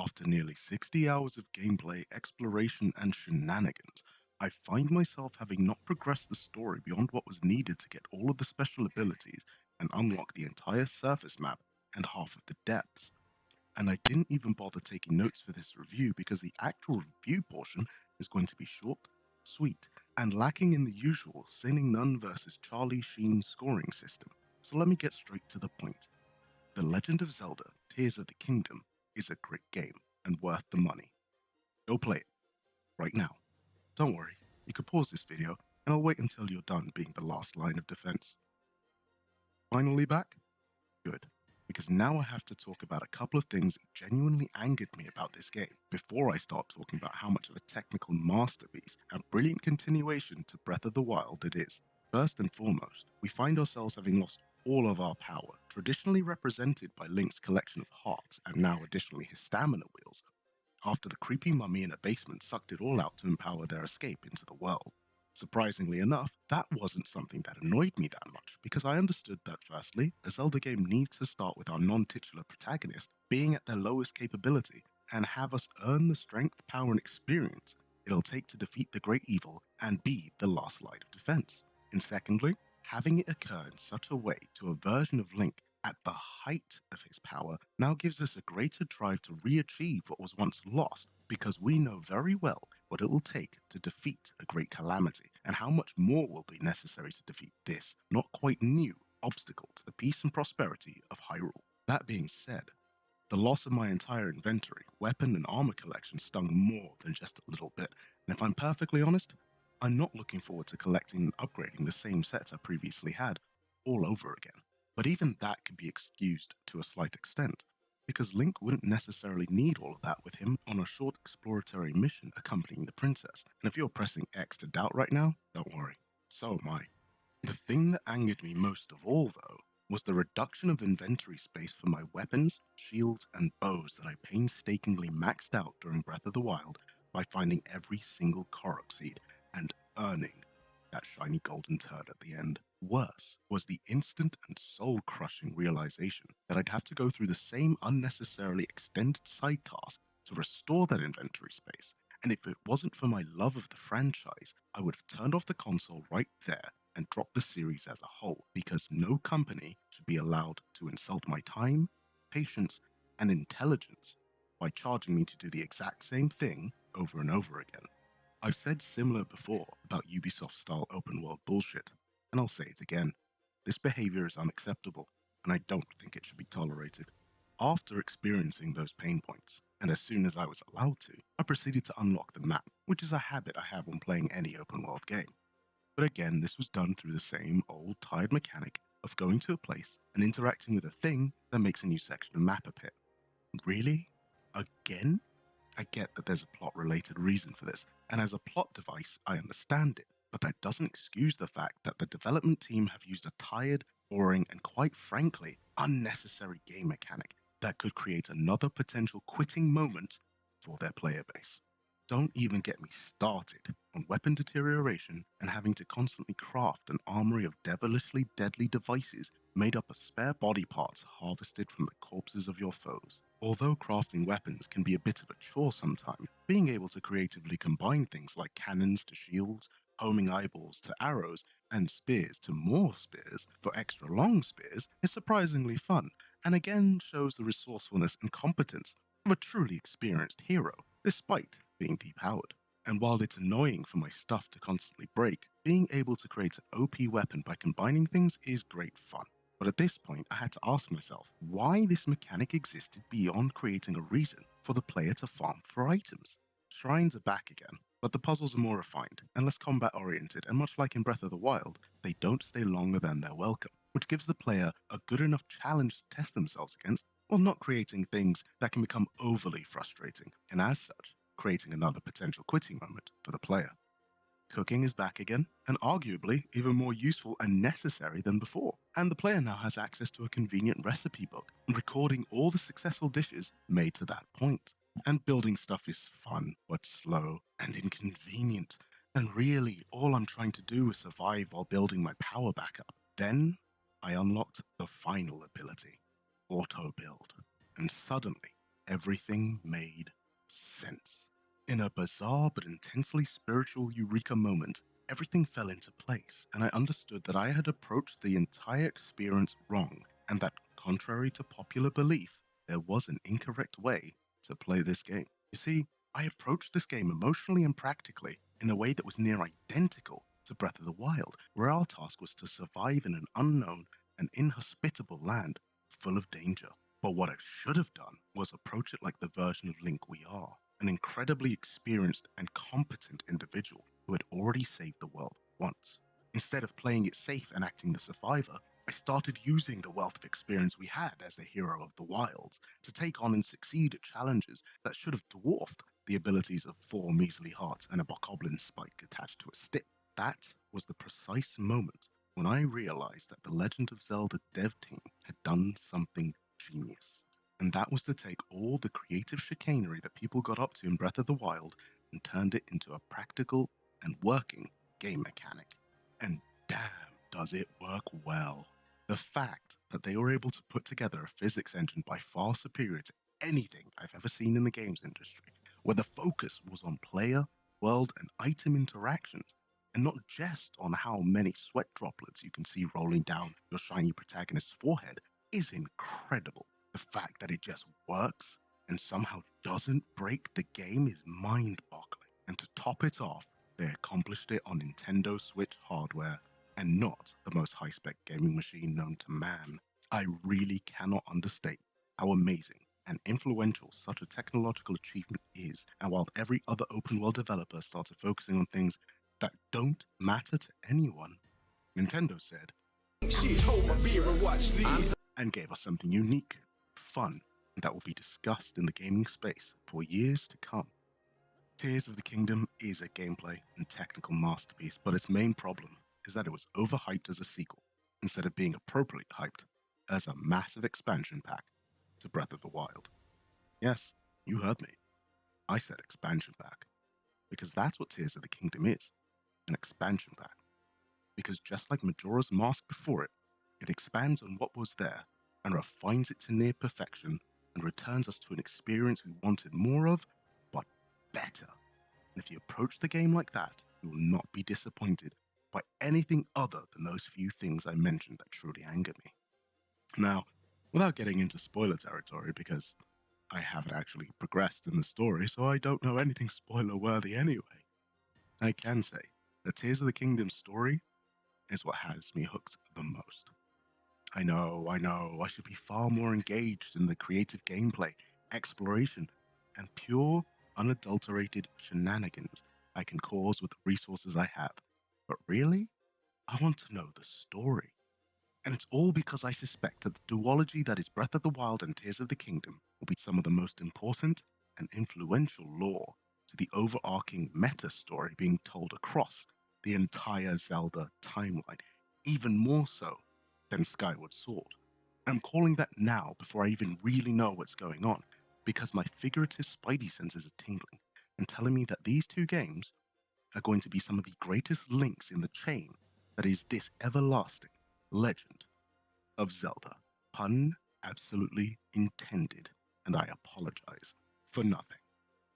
After nearly 60 hours of gameplay, exploration, and shenanigans, I find myself having not progressed the story beyond what was needed to get all of the special abilities and unlock the entire surface map and half of the depths. And I didn't even bother taking notes for this review because the actual review portion is going to be short, sweet, and lacking in the usual Sinning Nun versus Charlie Sheen scoring system. So let me get straight to the point. The Legend of Zelda Tears of the Kingdom is a great game and worth the money. Go play it right now. Don't worry, you can pause this video and I'll wait until you're done being the last line of defense. Finally back? Good. Because now I have to talk about a couple of things that genuinely angered me about this game before I start talking about how much of a technical masterpiece and brilliant continuation to Breath of the Wild it is. First and foremost, we find ourselves having lost all of our power, traditionally represented by Link's collection of hearts and now additionally his stamina wheels, after the creepy mummy in a basement sucked it all out to empower their escape into the world. Surprisingly enough, that wasn't something that annoyed me that much, because I understood that firstly, a Zelda game needs to start with our non-titular protagonist being at their lowest capability and have us earn the strength, power, and experience it'll take to defeat the great evil and be the last line of defense. And secondly, having it occur in such a way to a version of Link at the height of his power now gives us a greater drive to re-achieve what was once lost, because we know very well what it will take to defeat a great calamity and how much more will be necessary to defeat this not quite new obstacle to the peace and prosperity of Hyrule. That being said, the loss of my entire inventory, weapon, and armor collection stung more than just a little bit, and if I'm perfectly honest, I'm not looking forward to collecting and upgrading the same sets I previously had all over again. But even that could be excused to a slight extent, because Link wouldn't necessarily need all of that with him on a short exploratory mission accompanying the princess, and if you're pressing X to doubt right now, don't worry, so am I. The thing that angered me most of all, though, was the reduction of inventory space for my weapons, shields, and bows that I painstakingly maxed out during Breath of the Wild by finding every single Korok seed and earning that shiny golden turd at the end. Worse was the instant and soul-crushing realization that I'd have to go through the same unnecessarily extended side task to restore that inventory space, and if it wasn't for my love of the franchise, I would have turned off the console right there and dropped the series as a whole, because no company should be allowed to insult my time, patience, and intelligence by charging me to do the exact same thing over and over again. I've said similar before about Ubisoft-style open-world bullshit, and I'll say it again. This behavior is unacceptable, and I don't think it should be tolerated. After experiencing those pain points, and as soon as I was allowed to, I proceeded to unlock the map, which is a habit I have when playing any open-world game. But again, this was done through the same old tired mechanic of going to a place and interacting with a thing that makes a new section of map appear. Really? Again? I get that there's a plot-related reason for this, and as a plot device, I understand it, but that doesn't excuse the fact that the development team have used a tired, boring, and quite frankly, unnecessary game mechanic that could create another potential quitting moment for their player base. Don't even get me started on weapon deterioration and having to constantly craft an armory of devilishly deadly devices made up of spare body parts harvested from the corpses of your foes. Although crafting weapons can be a bit of a chore sometimes, being able to creatively combine things like cannons to shields, homing eyeballs to arrows, and spears to more spears for extra long spears is surprisingly fun, and again shows the resourcefulness and competence of a truly experienced hero, despite being depowered. And while it's annoying for my stuff to constantly break, being able to create an OP weapon by combining things is great fun. But at this point, I had to ask myself why this mechanic existed beyond creating a reason for the player to farm for items. Shrines are back again, but the puzzles are more refined and less combat oriented, and much like in Breath of the Wild, they don't stay longer than they're welcome, which gives the player a good enough challenge to test themselves against, while not creating things that can become overly frustrating, and as such, creating another potential quitting moment for the player. Cooking is back again, and arguably even more useful and necessary than before. And the player now has access to a convenient recipe book, recording all the successful dishes made to that point. And building stuff is fun, but slow and inconvenient. And really, all I'm trying to do is survive while building my power back up. Then, I unlocked the final ability, auto build. And suddenly, everything made sense. In a bizarre but intensely spiritual eureka moment, everything fell into place, and I understood that I had approached the entire experience wrong, and that, contrary to popular belief, there was an incorrect way to play this game. You see, I approached this game emotionally and practically in a way that was near identical to Breath of the Wild, where our task was to survive in an unknown and inhospitable land full of danger. But what I should have done was approach it like the version of Link we are, an incredibly experienced and competent individual who had already saved the world once. Instead of playing it safe and acting the survivor, I started using the wealth of experience we had as the hero of the wilds to take on and succeed at challenges that should have dwarfed the abilities of 4 measly hearts and a bokoblin spike attached to a stick. That was the precise moment when I realized that the Legend of Zelda dev team had done something genius. And that was to take all the creative chicanery that people got up to in Breath of the Wild and turned it into a practical and working game mechanic. And damn, does it work well. The fact that they were able to put together a physics engine by far superior to anything I've ever seen in the games industry, where the focus was on player, world, and item interactions, and not just on how many sweat droplets you can see rolling down your shiny protagonist's forehead, is incredible. The fact that it just works and somehow doesn't break the game is mind boggling. And to top it off, they accomplished it on Nintendo Switch hardware and not the most high spec gaming machine known to man. I really cannot understate how amazing and influential such a technological achievement is, and while every other open world developer started focusing on things that don't matter to anyone, Nintendo said, "Shit, hold my beer and watch these," and gave us something unique, fun, and that will be discussed in the gaming space for years to come. Tears of the Kingdom is a gameplay and technical masterpiece, but its main problem is that it was overhyped as a sequel instead of being appropriately hyped as a massive expansion pack to Breath of the Wild. Yes, you heard me. I said expansion pack, because that's what Tears of the Kingdom is, an expansion pack. Because just like Majora's Mask before it, it expands on what was there and refines it to near perfection and returns us to an experience we wanted more of, but better. And if you approach the game like that, you will not be disappointed by anything other than those few things I mentioned that truly anger me. Now, without getting into spoiler territory, because I haven't actually progressed in the story, so I don't know anything spoiler worthy anyway, I can say that Tears of the Kingdom story is what has me hooked the most. I know, I should be far more engaged in the creative gameplay, exploration, and pure, unadulterated shenanigans I can cause with the resources I have. But really, I want to know the story. And it's all because I suspect that the duology that is Breath of the Wild and Tears of the Kingdom will be some of the most important and influential lore to the overarching meta story being told across the entire Zelda timeline, even more so than Skyward Sword. I'm calling that now before I even really know what's going on, because my figurative spidey senses are tingling and telling me that these two games are going to be some of the greatest links in the chain that is this everlasting Legend of Zelda. Pun absolutely intended, and I apologize for nothing.